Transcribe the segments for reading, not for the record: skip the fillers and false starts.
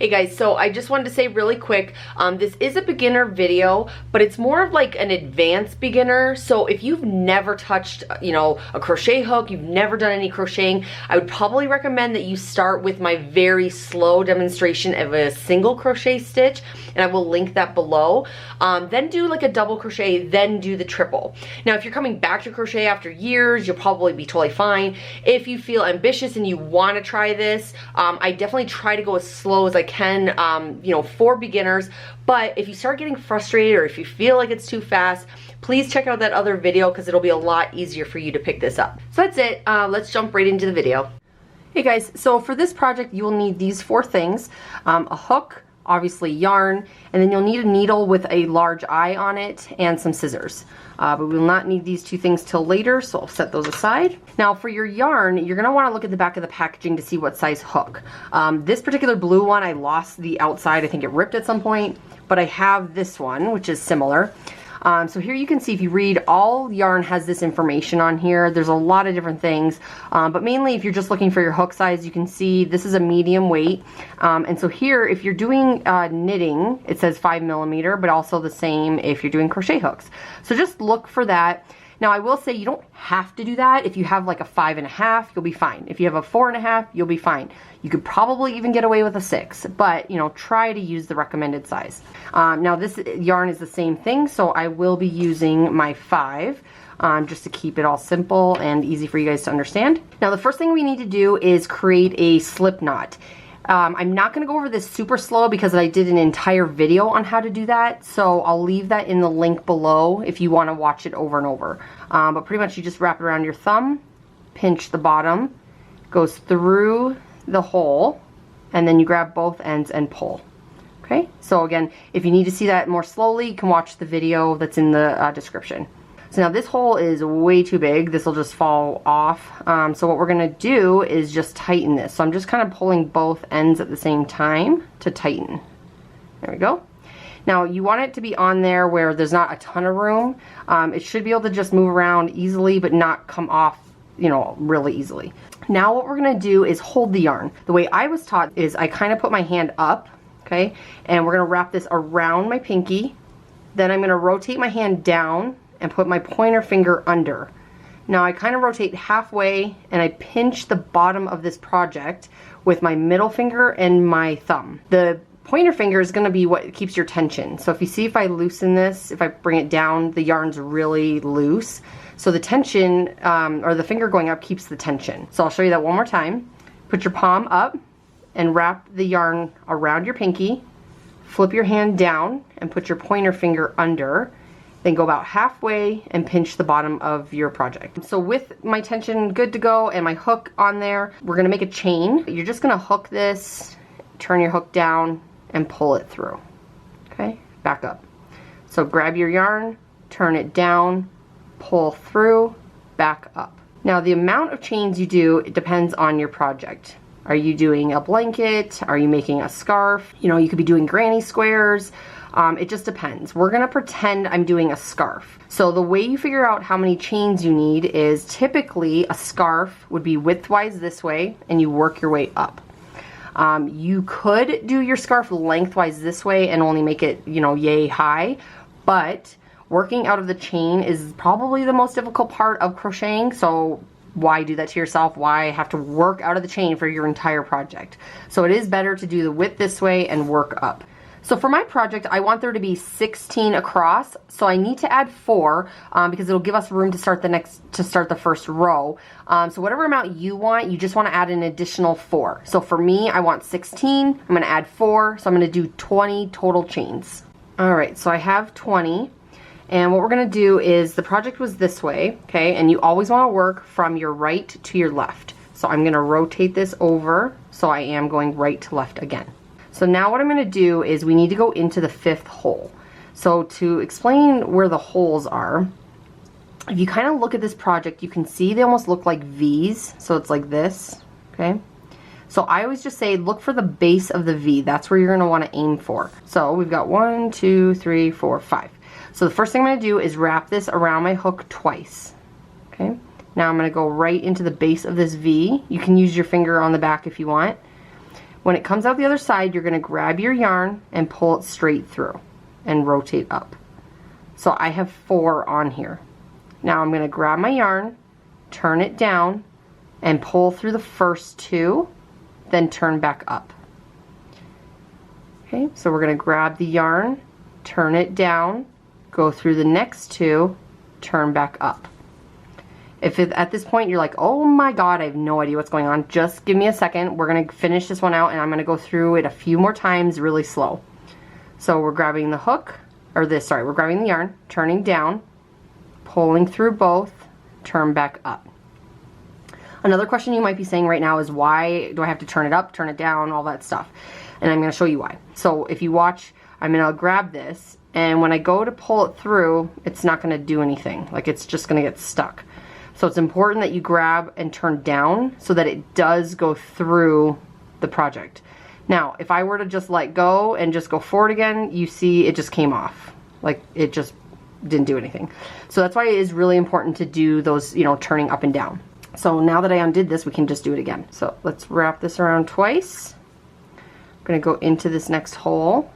Hey guys, so I just wanted to say really quick, this is a beginner video, but it's more of like an advanced beginner. So if you've never touched, a crochet hook, you've never done any crocheting, I would probably recommend that you start with my very slow demonstration of a single crochet stitch, and I will link that below. Then do like a double crochet, then do the triple. Now, if you're coming back to crochet after years, you'll probably be totally fine. If you feel ambitious and you want to try this, I definitely try to go as slow as I can, for beginners. But if you start getting frustrated or if you feel like it's too fast, please check out that other video because it'll be a lot easier for you to pick this up. So that's it. Let's jump right into the video. Hey guys, so for this project you will need these 4 things. A hook, obviously yarn, and then you'll need a needle with a large eye on it and some scissors. But we will not need these 2 things till later, so I'll set those aside. Now for your yarn, you're going to want to look at the back of the packaging to see what size hook. This particular blue one, I lost the outside. I think it ripped at some point, but I have this one, which is similar. So here you can see, if you read, all yarn has this information on here. There's a lot of different things, but mainly if you're just looking for your hook size, you can see this is a medium weight. And so here, if you're doing knitting, it says 5mm, but also the same if you're doing crochet hooks. So just look for that. Now I will say you don't have to do that. If you have like a 5.5, you'll be fine. If you have a 4.5, you'll be fine. You could probably even get away with a 6, but try to use the recommended size. Now this yarn is the same thing, so I will be using my 5 just to keep it all simple and easy for you guys to understand. Now the first thing we need to do is create a slip knot. I'm not going to go over this super slow because I did an entire video on how to do that, so I'll leave that in the link below if you want to watch it over and over. But pretty much you just wrap it around your thumb, pinch the bottom, goes through the hole, and then you grab both ends and pull. Okay, so again, if you need to see that more slowly, you can watch the video that's in the description. So now this hole is way too big. This will just fall off. So what we're gonna do is just tighten this. So I'm just kind of pulling both ends at the same time to tighten. There we go. Now you want it to be on there where there's not a ton of room. It should be able to just move around easily but not come off, really easily. Now what we're gonna do is hold the yarn. The way I was taught is I kind of put my hand up, okay? And we're gonna wrap this around my pinky. Then I'm gonna rotate my hand down and put my pointer finger under. Now I kind of rotate halfway and I pinch the bottom of this project with my middle finger and my thumb. The pointer finger is going to be what keeps your tension. So if you see, if I loosen this, if I bring it down, the yarn's really loose. So the tension, or the finger going up, keeps the tension. So I'll show you that one more time. Put your palm up and wrap the yarn around your pinky. Flip your hand down and put your pointer finger under. Then go about halfway and pinch the bottom of your project. So with my tension good to go and my hook on there, we're gonna make a chain. You're just gonna hook this, turn your hook down, and pull it through. Okay, back up. So grab your yarn, turn it down, pull through, back up. Now the amount of chains you do, it depends on your project. Are you doing a blanket? Are you making a scarf? You could be doing granny squares. It just depends. We're gonna pretend I'm doing a scarf. So the way you figure out how many chains you need is typically a scarf would be widthwise this way and you work your way up. You could do your scarf lengthwise this way and only make it, yay high, but working out of the chain is probably the most difficult part of crocheting, so why do that to yourself? Why have to work out of the chain for your entire project? So it is better to do the width this way and work up. So for my project, I want there to be 16 across, so I need to add 4 because it'll give us room to start the first row. So whatever amount you want, you just want to add an additional 4. So for me, I want 16. I'm going to add 4, so I'm going to do 20 total chains. All right, so I have 20. And what we're going to do is, the project was this way, okay? And you always want to work from your right to your left. So I'm going to rotate this over, so I am going right to left again. So now what I'm going to do is we need to go into the 5th hole. So to explain where the holes are, if you kind of look at this project, you can see they almost look like V's. So it's like this, okay? So I always just say look for the base of the V. That's where you're going to want to aim for. So we've got 1, 2, 3, 4, 5. So the first thing I'm going to do is wrap this around my hook twice. Okay. Now I'm going to go right into the base of this V. You can use your finger on the back if you want. When it comes out the other side, you're going to grab your yarn and pull it straight through and rotate up. So I have 4 on here. Now I'm going to grab my yarn, turn it down, and pull through the first 2, then turn back up. Okay, so we're going to grab the yarn, turn it down, go through the next 2, turn back up. If at this point you're like, oh my god, I have no idea what's going on, just give me a second. We're going to finish this one out and I'm going to go through it a few more times really slow. So we're grabbing the hook, or we're grabbing the yarn, turning down, pulling through both, turn back up. Another question you might be saying right now is, why do I have to turn it up, turn it down, all that stuff? And I'm going to show you why. So if you watch, I'm going to grab this, and when I go to pull it through, it's not going to do anything. Like, it's just going to get stuck. So it's important that you grab and turn down so that it does go through the project. Now, if I were to just let go and just go forward again, you see it just came off. Like, it just didn't do anything. So that's why it is really important to do those, you know, turning up and down. So now that I undid this, we can just do it again. So let's wrap this around twice. I'm going to go into this next hole.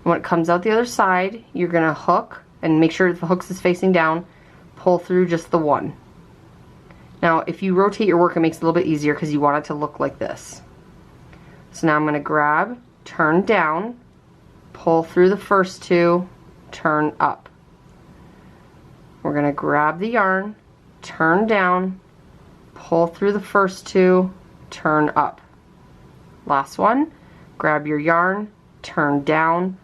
When it comes out the other side, you're going to hook and make sure the hooks is facing down. Pull through just the 1. Now if you rotate your work, it makes it a little bit easier because you want it to look like this. So now I'm going to grab, turn down, pull through the first 2, turn up. We're going to grab the yarn, turn down, pull through the first 2, turn up. Last one, grab your yarn, turn down,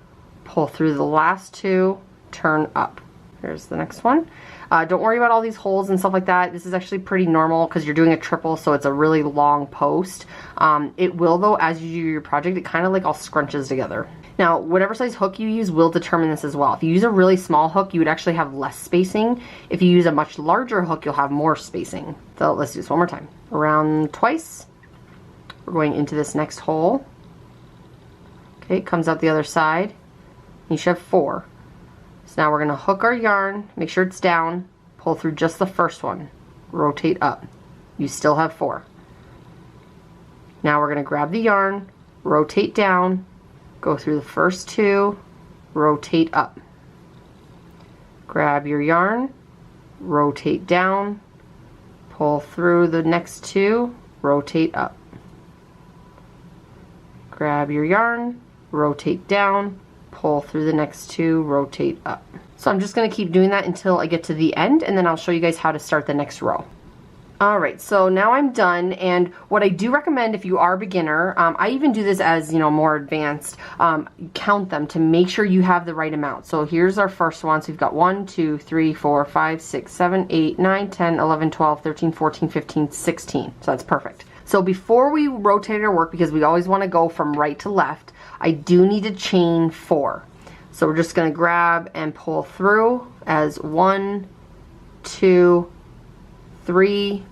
pull through the last 2, turn up. Here's the next one. Don't worry about all these holes and stuff like that. This is actually pretty normal because you're doing a triple, so it's a really long post. It will, though, as you do your project, it kind of like all scrunches together. Now, whatever size hook you use will determine this as well. If you use a really small hook, you would actually have less spacing. If you use a much larger hook, you'll have more spacing. So let's do this one more time. Around twice. We're going into this next hole. Okay, it comes out the other side. You should have 4. So now we're going to hook our yarn, make sure it's down, pull through just the first one, rotate up. You still have 4. Now we're going to grab the yarn, rotate down, go through the first 2, rotate up. Grab your yarn, rotate down, pull through the next 2, rotate up. Grab your yarn, rotate down, pull through the next 2, rotate up. So I'm just going to keep doing that until I get to the end, and then I'll show you guys how to start the next row. Alright, so now I'm done, and what I do recommend if you are a beginner, I even do this as, you know, more advanced, count them to make sure you have the right amount. So here's our first one. So we've got 1, 2, 3, 4, 5, 6, 7, 8, 9, 10, 11, 12, 13, 14, 15, 16. So that's perfect. So before we rotate our work, because we always want to go from right to left, I do need to chain 4. So we're just going to grab and pull through as 1, 2, 3,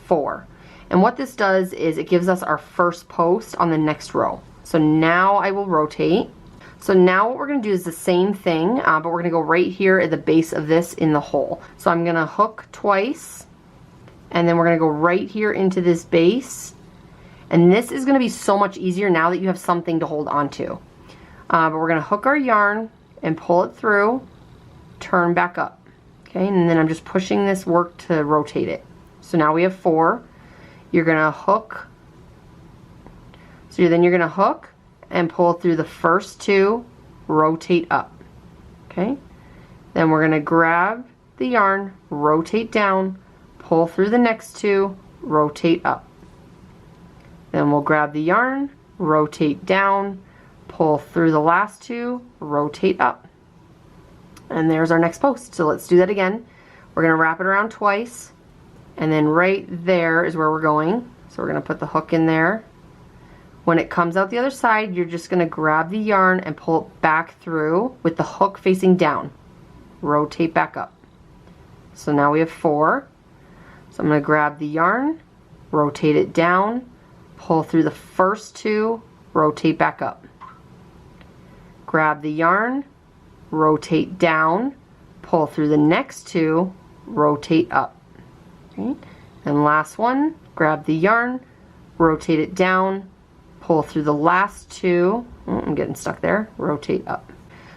4. And what this does is it gives us our first post on the next row. So now I will rotate. So now what we're going to do is the same thing, but we're going to go right here at the base of this in the hole. So I'm going to hook twice, and then we're going to go right here into this base. And this is going to be so much easier now that you have something to hold on to. But we're going to hook our yarn and pull it through, turn back up. Okay, and then I'm just pushing this work to rotate it. So now we have 4. You're going to hook. So then you're going to hook and pull through the first 2, rotate up. Okay, then we're going to grab the yarn, rotate down, pull through the next 2, rotate up. Then we'll grab the yarn, rotate down, pull through the last 2, rotate up. And there's our next post. So let's do that again. We're going to wrap it around twice, and then right there is where we're going. So we're going to put the hook in there. When it comes out the other side, you're just going to grab the yarn and pull it back through with the hook facing down. Rotate back up. So now we have 4. So I'm going to grab the yarn, rotate it down, pull through the first 2, rotate back up. Grab the yarn, rotate down, pull through the next 2, rotate up. Okay. And last one, grab the yarn, rotate it down, pull through the last two. Oh, I'm getting stuck there. Rotate up.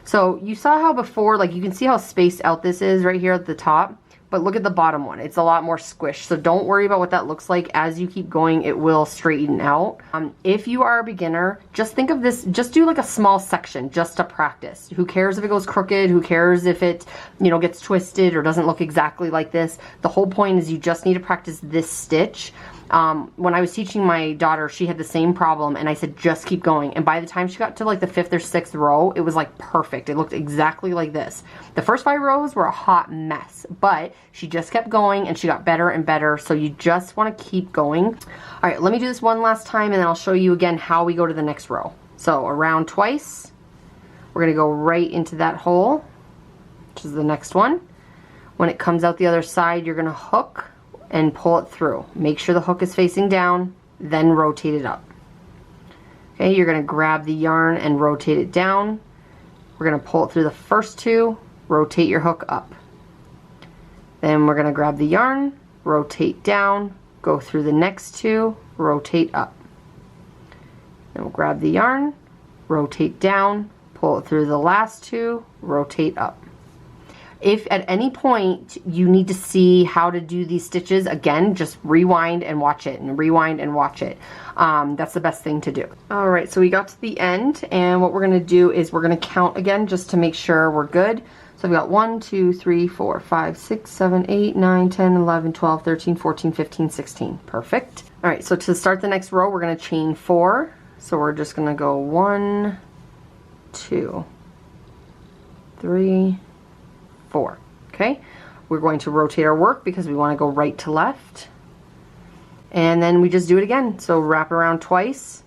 So you saw how before, like you can see how spaced out this is right here at the top, but look at the bottom one. It's a lot more squished. So don't worry about what that looks like. As you keep going, it will straighten out. If you are a beginner, just think of this, just do like a small section just to practice. Who cares if it goes crooked? Who cares if it, you know, gets twisted or doesn't look exactly like this? The whole point is you just need to practice this stitch. When I was teaching my daughter, she had the same problem, and I said just keep going, and by the time she got to like the 5th or 6th row, it was like perfect. It looked exactly like this. The first 5 rows were a hot mess, but she just kept going and she got better and better. So you just want to keep going. All right, let me do this one last time and then I'll show you again how we go to the next row. So around twice, we're going to go right into that hole, which is the next one. When it comes out the other side, you're going to hook and pull it through. Make sure the hook is facing down, then rotate it up. Okay, you're going to grab the yarn and rotate it down. We're going to pull it through the first two, rotate your hook up. Then we're going to grab the yarn, rotate down, go through the next two, rotate up. Then we'll grab the yarn, rotate down, pull it through the last two, rotate up. If at any point you need to see how to do these stitches, again, just rewind and watch it, and rewind and watch it. That's the best thing to do. All right, so we got to the end, and what we're gonna do is we're gonna count again just to make sure we're good. So we've got 1, 2, 3, 4, 5, 6, 7, 8, 9, 10, 11, 12, 13, 14, 15, 16. Perfect. All right, so to start the next row, we're gonna chain 4. So we're just gonna go 1, 2, 3, 4. Okay, we're going to rotate our work because we want to go right to left, and then we just do it again. So wrap around twice.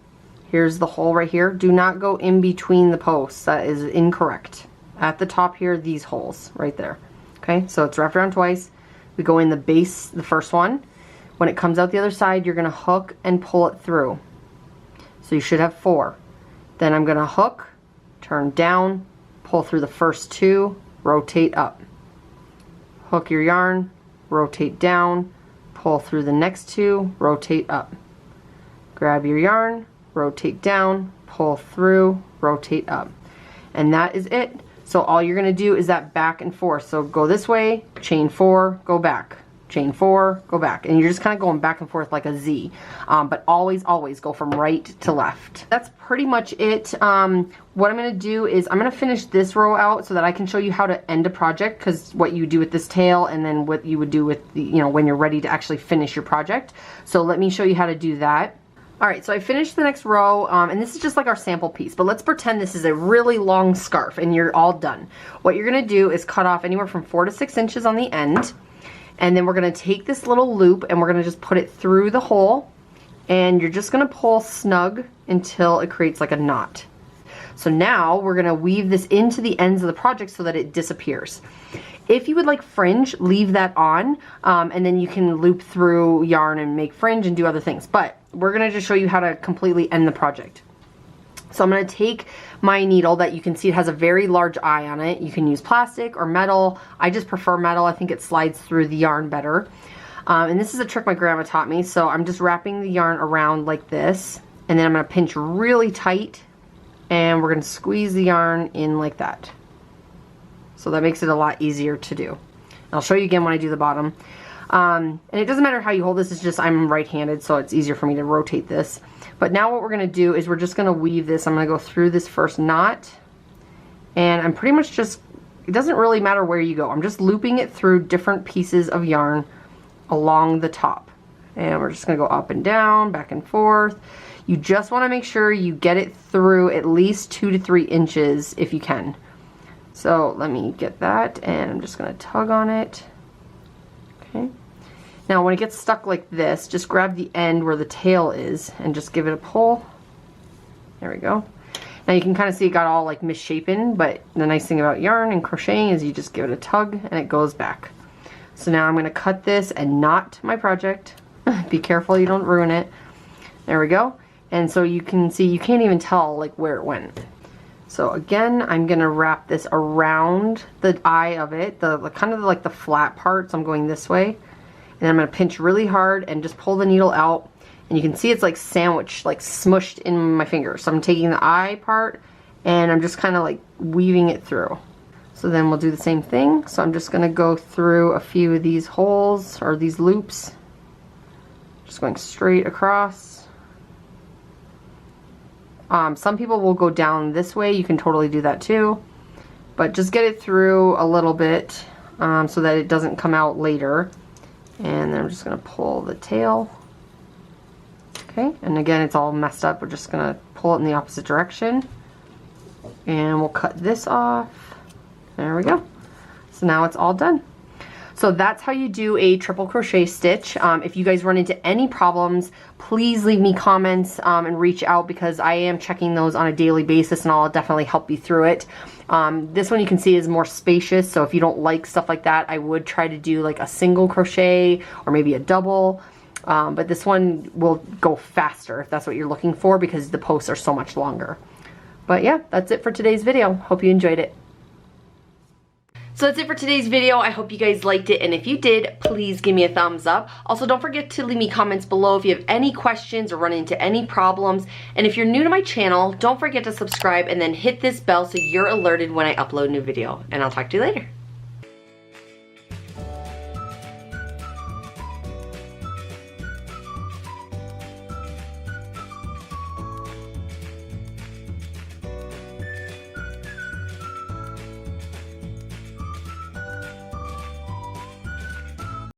Here's the hole right here. Do not go in between the posts. That is incorrect. At the top here, these holes right there. Okay, so it's wrapped around twice. We go in the base, the first one. When it comes out the other side, you're going to hook and pull it through. So you should have 4. Then I'm going to hook, turn down, pull through the first two, rotate up. Hook your yarn, rotate down, pull through the next two, rotate up. Grab your yarn, rotate down, pull through, rotate up. And that is it. So all you're going to do is that back and forth. So go this way, chain 4, go back. Chain 4, go back. And you're just kind of going back and forth like a Z. But always, always go from right to left. That's pretty much it. What I'm going to do is I'm going to finish this row out so that I can show you how to end a project, because what you do with this tail and then what you would do with the, you know, when you're ready to actually finish your project. So let me show you how to do that. Alright, so I finished the next row, and this is just like our sample piece, but let's pretend this is a really long scarf and you're all done. What you're going to do is cut off anywhere from 4 to 6 inches on the end. And then we're going to take this little loop and we're going to just put it through the hole, and you're just going to pull snug until it creates like a knot. So now we're going to weave this into the ends of the project so that it disappears. If you would like fringe, leave that on, and then you can loop through yarn and make fringe and do other things. But we're going to just show you how to completely end the project. So I'm going to take my needle that you can see it has a very large eye on it. You can use plastic or metal. I just prefer metal. I think it slides through the yarn better. And this is a trick my grandma taught me. So I'm just wrapping the yarn around like this. And then I'm going to pinch really tight. And we're going to squeeze the yarn in like that. So that makes it a lot easier to do. And I'll show you again when I do the bottom. And it doesn't matter how you hold this. It's just I'm right-handed, so it's easier for me to rotate this. But now what we're going to do is we're just going to weave this. I'm going to go through this first knot, and I'm pretty much just, it doesn't really matter where you go. I'm just looping it through different pieces of yarn along the top. And we're just going to go up and down, back and forth. You just want to make sure you get it through at least 2 to 3 inches if you can. So let me get that, and I'm just going to tug on it. Okay. Now when it gets stuck like this, just grab the end where the tail is and just give it a pull. There we go. Now you can kind of see it got all like misshapen, but the nice thing about yarn and crocheting is you just give it a tug and it goes back. So now I'm going to cut this and knot my project. Be careful you don't ruin it. There we go. And so you can see, you can't even tell like where it went. So again, I'm going to wrap this around the eye of it, the kind of like the flat part. So I'm going this way. And I'm going to pinch really hard and just pull the needle out. And you can see it's like sandwiched, like smushed in my finger. So I'm taking the eye part and I'm just kind of like weaving it through. So then we'll do the same thing. So I'm just gonna go through a few of these holes or these loops. Just going straight across. Some people will go down this way. You can totally do that too. But just get it through a little bit so that it doesn't come out later. And then I'm just gonna pull the tail. Okay, and again, it's all messed up. We're just gonna pull it in the opposite direction. And we'll cut this off. There we go. So now it's all done. So that's how you do a triple crochet stitch. If you guys run into any problems, please leave me comments and reach out, because I am checking those on a daily basis and I'll definitely help you through it. This one you can see is more spacious, so if you don't like stuff like that, I would try to do like a single crochet or maybe a double. But this one will go faster if that's what you're looking for, because the posts are so much longer. But yeah, that's it for today's video. Hope you enjoyed it. So that's it for today's video. I hope you guys liked it, and if you did, please give me a thumbs up. Also, don't forget to leave me comments below if you have any questions or run into any problems. And if you're new to my channel, don't forget to subscribe and then hit this bell so you're alerted when I upload a new video. And I'll talk to you later.